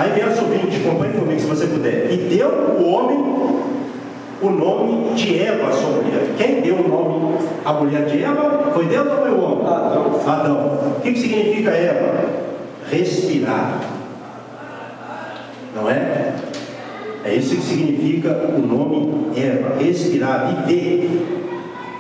Aí verso 20, acompanhe comigo se você puder. E deu o homem o nome de Eva, a sua mulher. Quem deu o nome à mulher de Eva? Foi Deus ou foi o homem? Adão. O que significa Eva? Respirar. Não é? É isso que significa o nome Eva. Respirar, viver.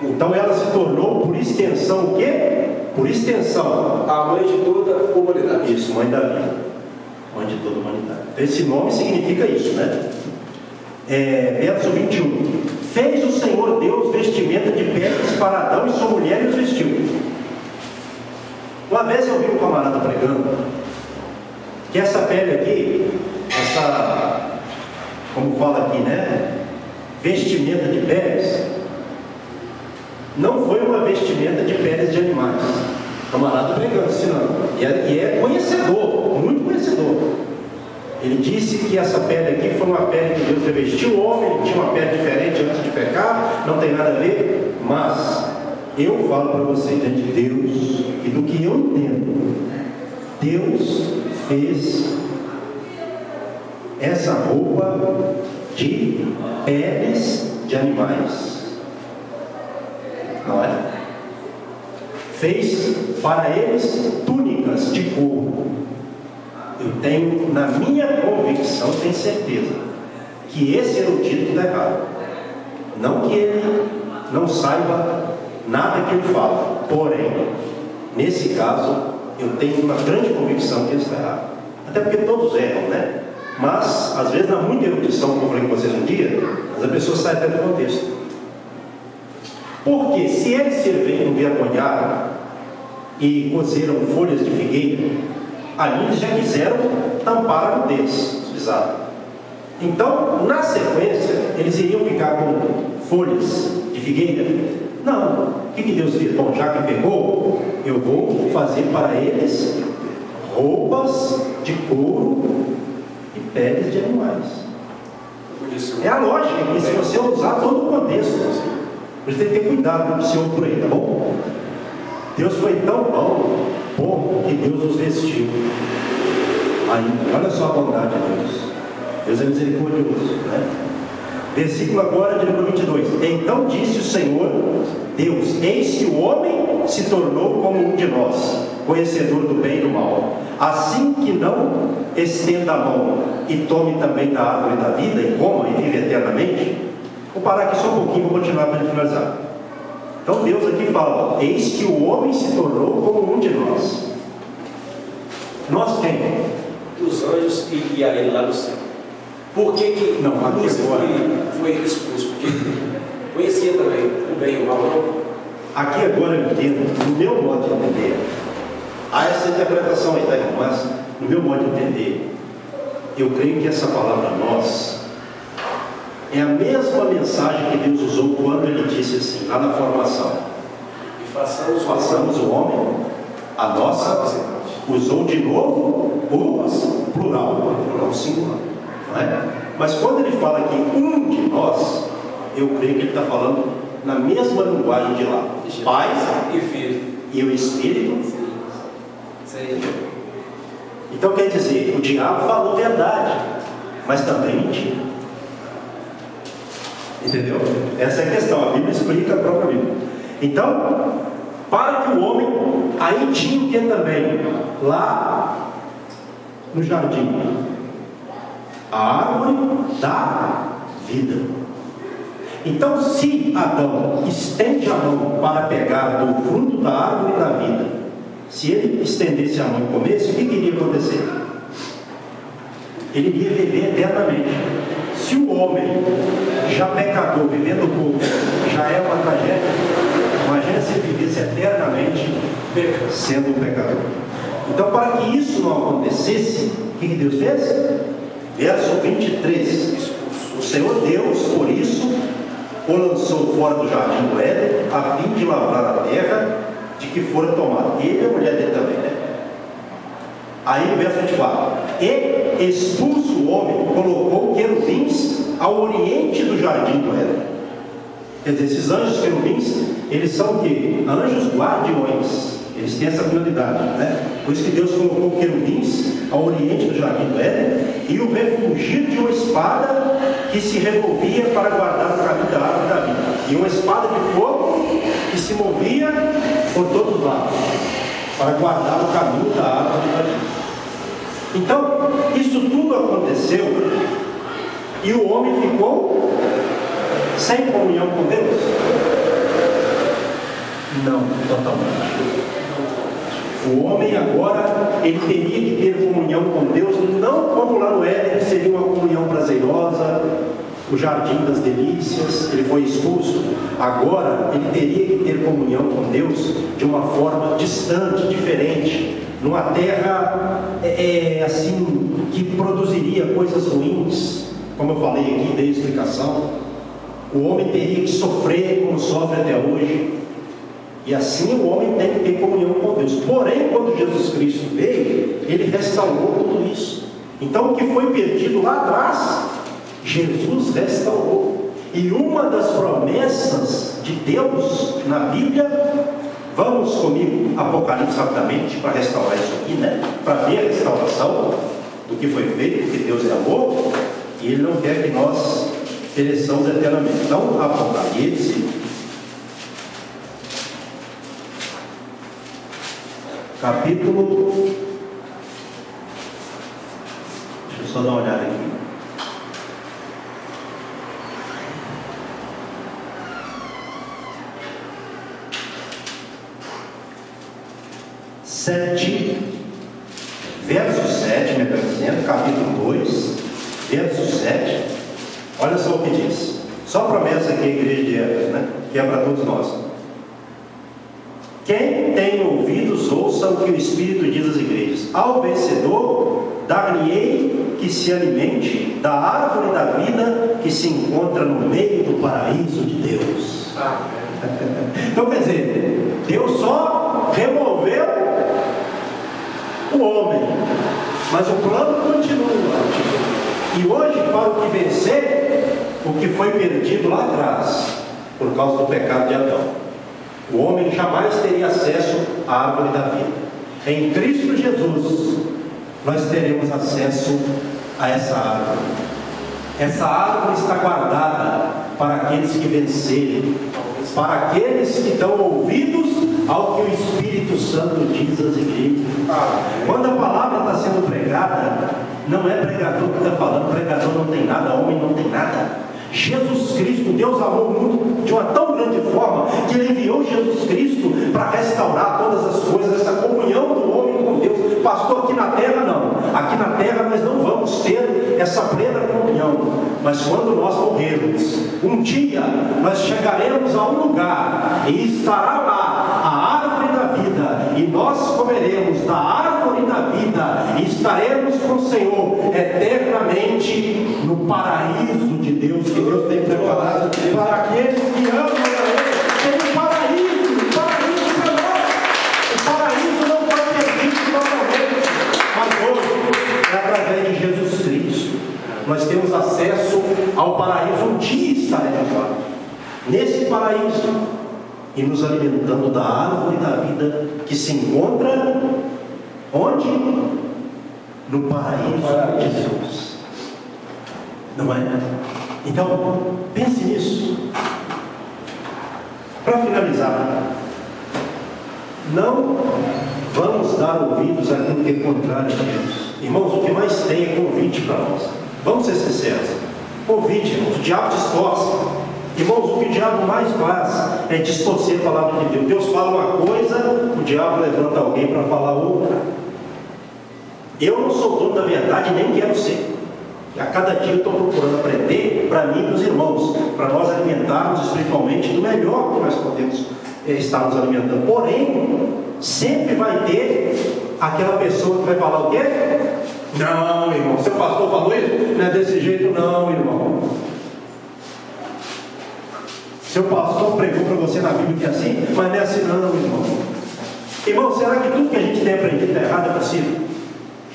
Então ela se tornou, por extensão, o quê? Por extensão, a mãe de toda a humanidade. Isso, mãe da vida. Mãe de toda a humanidade. Então, esse nome significa isso, né? Verso 21. Fez o Senhor Deus vestimenta de peles para Adão e sua mulher e os vestiu. Uma vez eu vi um camarada pregando que essa pele aqui, como fala aqui, né? Vestimenta de peles, não foi uma vestimenta de peles de animais. O camarada pregando, ensinando. E é conhecedor, muito conhecedor. Ele disse que essa pele aqui foi uma pele que Deus revestiu o homem, ele tinha uma pele diferente antes de pecar, não tem nada a ver, mas eu falo para vocês, diante de Deus, e do que eu entendo, Deus fez essa roupa de peles de animais, não é? Fez para eles túnicas de couro. Eu tenho, na minha convicção, tenho certeza que esse erudito está errado. Não que ele não saiba nada que ele fala, porém, nesse caso, eu tenho uma grande convicção que ele está errado. Até porque todos erram, né? Mas, às vezes, na muita erudição, como eu falei com vocês um dia, as pessoas saem até do contexto. Porque se eles se envergonharam e cozeram folhas de figueira, ali eles já quiseram tampar a nudez, pisado. Então, na sequência, eles iriam ficar com folhas de figueira? Não. O que Deus fez? Bom, já que pegou, eu vou fazer para eles roupas de couro e peles de animais. É a lógica que se você usar todo o contexto, você tem que ter cuidado com o Senhor por aí, tá bom? Deus foi tão bom que Deus nos vestiu. Ainda, olha só a bondade de Deus. Deus é misericordioso, né? Versículo agora de número 22. Então disse o Senhor Deus: eis que o homem se tornou como um de nós, conhecedor do bem e do mal. Assim que não estenda a mão e tome também da árvore da vida e coma e vive eternamente. Vou parar aqui só um pouquinho, vou continuar para finalizar. Então Deus aqui fala: eis que o homem se tornou como um de nós. Nós quem? Os anjos e a ele lá no céu. Por que não, aqui foi expulso? Porque conhecia também o bem e o mal, não? Aqui agora eu entendo, no meu modo de entender, há essa interpretação aí, tá, irmão? Mas no meu modo de entender, eu creio que essa palavra nós é a mesma mensagem que Deus usou quando Ele disse assim, lá na formação: e façamos o homem a nossa. Usou de novo o plural singular, não é? Mas quando ele fala aqui um de nós, eu creio que ele está falando na mesma linguagem de lá: Pai e Filho e o Espírito. Sim. Então quer dizer, o diabo falou verdade, mas também mentira. Entendeu? Essa é a questão, a Bíblia explica a própria Bíblia. Então, para que o homem, aí tinha o que também, lá no jardim, a árvore da vida. Então, se Adão estende a mão para pegar do fruto da árvore da vida, se ele estendesse a mão e comesse, o que iria acontecer? Ele iria viver eternamente. Se o homem, já pecador, vivendo pouco, já é uma tragédia, imagina se ele vivesse eternamente sendo um pecador. Então, para que isso não acontecesse, o que Deus fez? Verso 23. O Senhor Deus, por isso, o lançou fora do jardim do Éden, a fim de lavrar a terra de que fora tomado. Ele e a mulher dele também, né? Aí no verso 24: e expulso o homem, colocou querubins ao oriente do jardim do Éden. Quer dizer, esses anjos querubins, eles são o quê? Anjos guardiões. Eles têm essa finalidade, né? Por isso que Deus colocou querubins ao oriente do jardim do Éden, e o refugio de uma espada que se revolvia para guardar o caminho da árvore da vida. E uma espada de fogo que se movia por todos os lados, para guardar o caminho da árvore da vida. Então, isso tudo aconteceu e o homem ficou sem comunhão com Deus? Não, totalmente. O homem agora, ele teria que ter comunhão com Deus, não como lá no Éden, seria uma comunhão prazerosa, o jardim das delícias, ele foi expulso. Agora, ele teria que ter comunhão com Deus de uma forma distante, diferente, numa terra assim, que produziria coisas ruins, como eu falei aqui, dei explicação. O homem teria que sofrer como sofre até hoje. E assim o homem tem que ter comunhão com Deus. Porém, quando Jesus Cristo veio, ele restaurou tudo isso. Então, o que foi perdido lá atrás, Jesus restaurou. E uma das promessas de Deus na Bíblia, vamos comigo, Apocalipse rapidamente, para restaurar isso aqui, né? Para ver a restauração do que foi feito, porque Deus é amor, e Ele não quer que nós pereçamos eternamente. Então, Apocalipse, capítulo, deixa eu só dar uma olhada aqui. Verso 7, me dizendo, capítulo 2, verso 7, olha só o que diz. Só promessa aqui a igreja de Éfeso, né? Que é para todos nós. Quem tem ouvidos, ouça o que o Espírito diz às igrejas. Ao vencedor, dar-lhe-ei que se alimente da árvore da vida que se encontra no meio do paraíso de Deus. Então, quer dizer, Deus só removeu o homem, mas o plano continua. E hoje, para o que vencer, o que foi perdido lá atrás, por causa do pecado de Adão, o homem jamais teria acesso à árvore da vida. Em Cristo Jesus, nós teremos acesso a essa árvore. Essa árvore está guardada para aqueles que vencerem, para aqueles que dão ouvidos ao que o Espírito Santo diz às igrejas. Quando a palavra está sendo pregada, não é pregador que está falando, pregador não tem nada, homem não tem nada. Jesus Cristo, Deus amou o mundo de uma tão grande forma que Ele enviou Jesus Cristo para restaurar todas as coisas, essa comunhão do homem com Deus. Pastor, aqui na terra não. Aqui na terra nós não vamos ter essa plena comunhão. Mas quando nós morrermos, um dia nós chegaremos a um lugar e estará lá a árvore da vida, e nós comeremos da árvore da vida e estaremos com o Senhor eternamente no paraíso de Deus, que Deus tem preparado para aqueles que amam a Ele. Tem um paraíso para nós. O paraíso não foi perdido totalmente, mas hoje é através de Jesus Cristo. Nós temos acesso ao paraíso. Um dia estaremos lá, nesse paraíso, e nos alimentando da árvore da vida que se encontra onde? No paraíso de Deus. Não é? Então, pense nisso. Para finalizar, não vamos dar ouvidos àquilo que é contrário a Deus. Irmãos, o que mais tem é convite para nós. Vamos ser sinceros. Convite, irmãos, o diabo distorce. Irmãos, o que o diabo mais faz é distorcer a palavra de Deus. Deus fala uma coisa, o diabo levanta alguém para falar outra. Eu não sou dono da verdade, nem quero ser. A cada dia eu estou procurando aprender para mim e para os irmãos, para nós alimentarmos espiritualmente do melhor que nós podemos estar nos alimentando. Porém, sempre vai ter aquela pessoa que vai falar o quê? Não, irmão, seu pastor falou isso? Não é desse jeito não, irmão. Seu pastor pregou para você na Bíblia que é assim, mas não é assim não, irmão. Irmão, será que tudo que a gente tem aprendido está errado? É possível?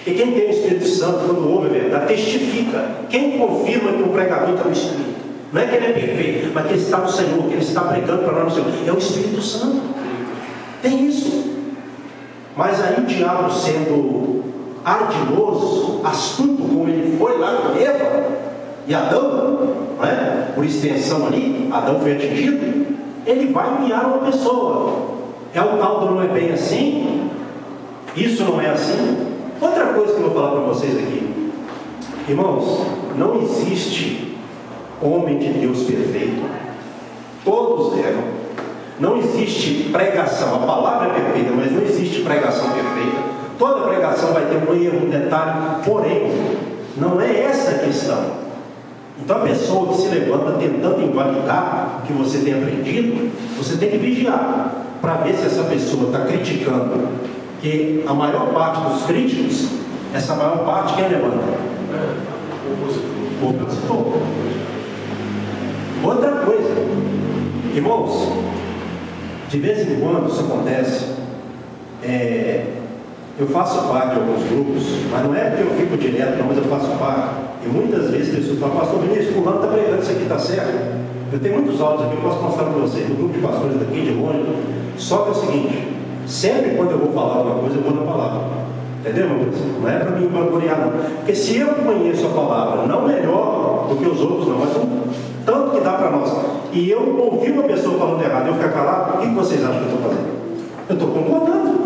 E quem tem o Espírito Santo, quando ouve a verdade, testifica. Quem confirma que o pregador está no Espírito? Não é que ele é perfeito, mas que ele está no Senhor, que ele está pregando para nós no Senhor. É o Espírito Santo. Tem isso. Mas aí o diabo, sendo ardiloso, astuto como ele foi lá com Eva e Adão, não é? Por extensão ali, Adão foi atingido, ele vai enviar uma pessoa. É o tal do não é bem assim? Isso não é assim? Outra coisa que eu vou falar para vocês aqui, irmãos, não existe homem de Deus perfeito, todos erram. Não existe pregação, a palavra é perfeita, mas não existe pregação perfeita. Toda pregação vai ter um erro, um detalhe, porém, não é essa a questão. Então a pessoa que se levanta tentando invalidar o que você tem aprendido, você tem que vigiar para ver se essa pessoa está criticando, que a maior parte dos críticos, essa maior parte quem levanta? O opositor. Outra coisa, irmãos, de vez em quando isso acontece, eu faço parte de alguns grupos, mas não é porque eu fico direto, não, mas eu faço parte. E muitas vezes pessoas falam, pastor Vinícius, fulano está pregando, isso aqui está certo. Eu tenho muitos áudios aqui, eu posso mostrar para vocês, do grupo de pastores daqui de longe. Só que é o seguinte, sempre quando eu vou falar alguma coisa, eu vou na palavra. Entendeu, meu Deus? Não é para mim vangloriar, não. Porque se eu conheço a palavra, não melhor do que os outros, não, mas um tanto que dá para nós, e eu ouvi uma pessoa falando errado, eu ficar calado, o que vocês acham que eu estou fazendo? Eu estou concordando.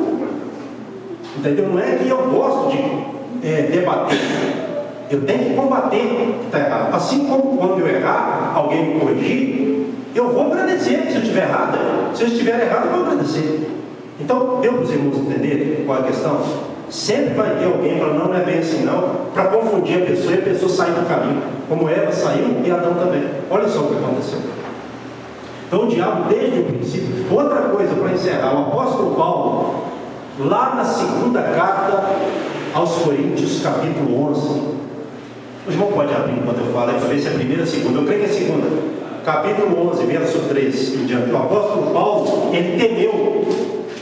Entendeu? Não é que eu gosto de debater. Eu tenho que combater o que está errado. Assim como quando eu errar, alguém me corrigir, eu vou agradecer se eu estiver errado. Se eu estiver errado, eu vou agradecer. Então, deu para os irmãos entenderem qual é a questão? Sempre vai ter alguém falando, não é bem assim não, para confundir a pessoa e a pessoa sair do caminho. Como Eva saiu e Adão também. Olha só o que aconteceu. Então, o diabo, desde o princípio. Outra coisa para encerrar, o apóstolo Paulo, lá na segunda carta aos Coríntios, capítulo 11. O irmão pode abrir enquanto eu falo, para ver se é a primeira ou a segunda. Eu creio que é a segunda. Capítulo 11, verso 3 em diante. O apóstolo Paulo, ele temeu,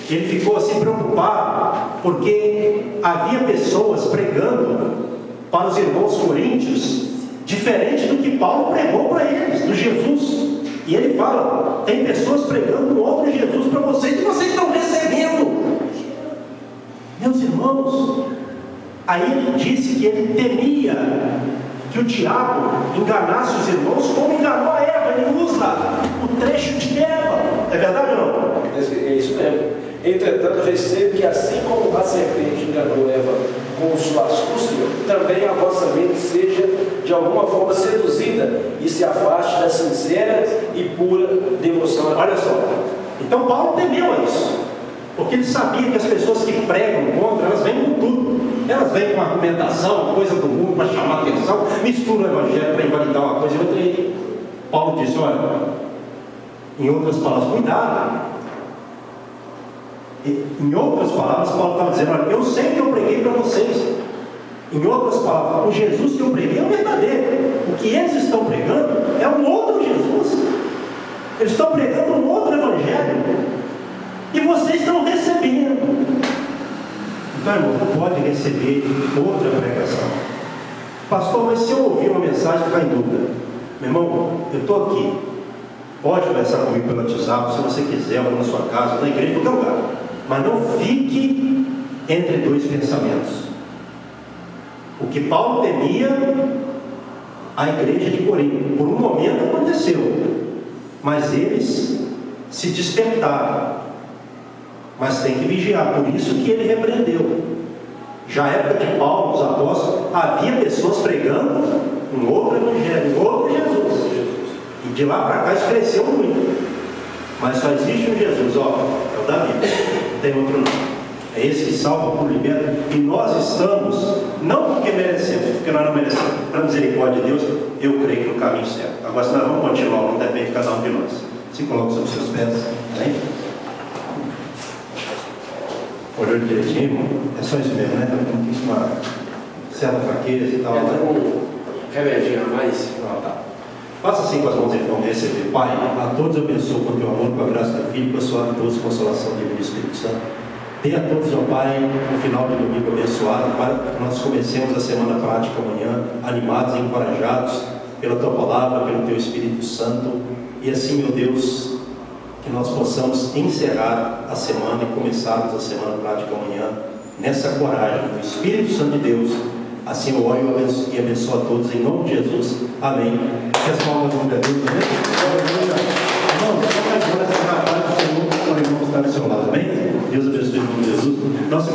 ele ficou assim preocupado, porque havia pessoas pregando para os irmãos coríntios, diferente do que Paulo pregou para eles, do Jesus. E ele fala, tem pessoas pregando um outro Jesus para vocês, e vocês estão recebendo. Meus irmãos, aí ele disse que ele temia que o diabo enganasse os irmãos como enganou a Eva. Ele usa o trecho de Eva. É verdade ou não? É isso mesmo. Entretanto, recebo que assim como a serpente enganou Eva com sua astúcia, também a vossa mente seja de alguma forma seduzida e se afaste da sincera e pura devoção. Olha só, então Paulo temeu isso, porque ele sabia que as pessoas que pregam contra, elas vêm com tudo. Elas vêm com argumentação, coisa do mundo para chamar atenção, mistura o evangelho para invalidar uma coisa e outra. E Paulo disse, olha, em outras palavras, cuidado. Em outras palavras, Paulo estava dizendo, olha, eu sei que eu preguei para vocês. Em outras palavras, o Jesus que eu preguei é o verdadeiro. O que eles estão pregando é um outro Jesus. Eles estão pregando um outro evangelho. E vocês estão recebendo. Então, irmão, não pode receber outra pregação. Pastor, mas se eu ouvir uma mensagem e ficar em dúvida, meu irmão, eu estou aqui. Pode conversar comigo pelo WhatsApp, se você quiser, ou na sua casa, na igreja, em qualquer lugar. Mas não fique entre dois pensamentos. O que Paulo temia, a igreja de Corinto, por um momento aconteceu, mas eles se despertaram. Mas tem que vigiar, por isso que ele repreendeu. Já na época de Paulo, os apóstolos, havia pessoas pregando um outro evangelho, um outro Jesus. E de lá para cá isso cresceu muito. Mas só existe um Jesus, ó, é o da Bíblia, não tem outro não. É esse que salva por liberta. E nós estamos, não porque merecemos, porque nós não merecemos, pela misericórdia de Deus, eu creio que no caminho certo. Agora, se nós vamos continuar, não depende de cada um de nós. Se coloque sobre os seus pés, hein? Olhou direitinho, irmão? É só isso mesmo, né? Tem uma certa fraqueza e tal. Um remedinho a mais. Ah, tá. Faça assim com as mãos e vão receber. Pai, a todos abençoe com o teu amor, com a graça do Filho, com a sua doce consolação do Espírito Santo. Dê a todos, ó Pai, um final de domingo abençoado, para que nós comecemos a semana prática amanhã, animados e encorajados pela tua palavra, pelo teu Espírito Santo. E assim, meu Deus, que nós possamos encerrar a semana e começarmos a semana prática amanhã nessa coragem do Espírito Santo de Deus Assim eu oro e abençoo a todos em nome de Jesus. Amém. Que as palmas do Deus, amém? Irmãos, agora esse trabalho do Senhor para o irmão que está do seu lado, amém? Deus abençoe em nome de Jesus. Nosso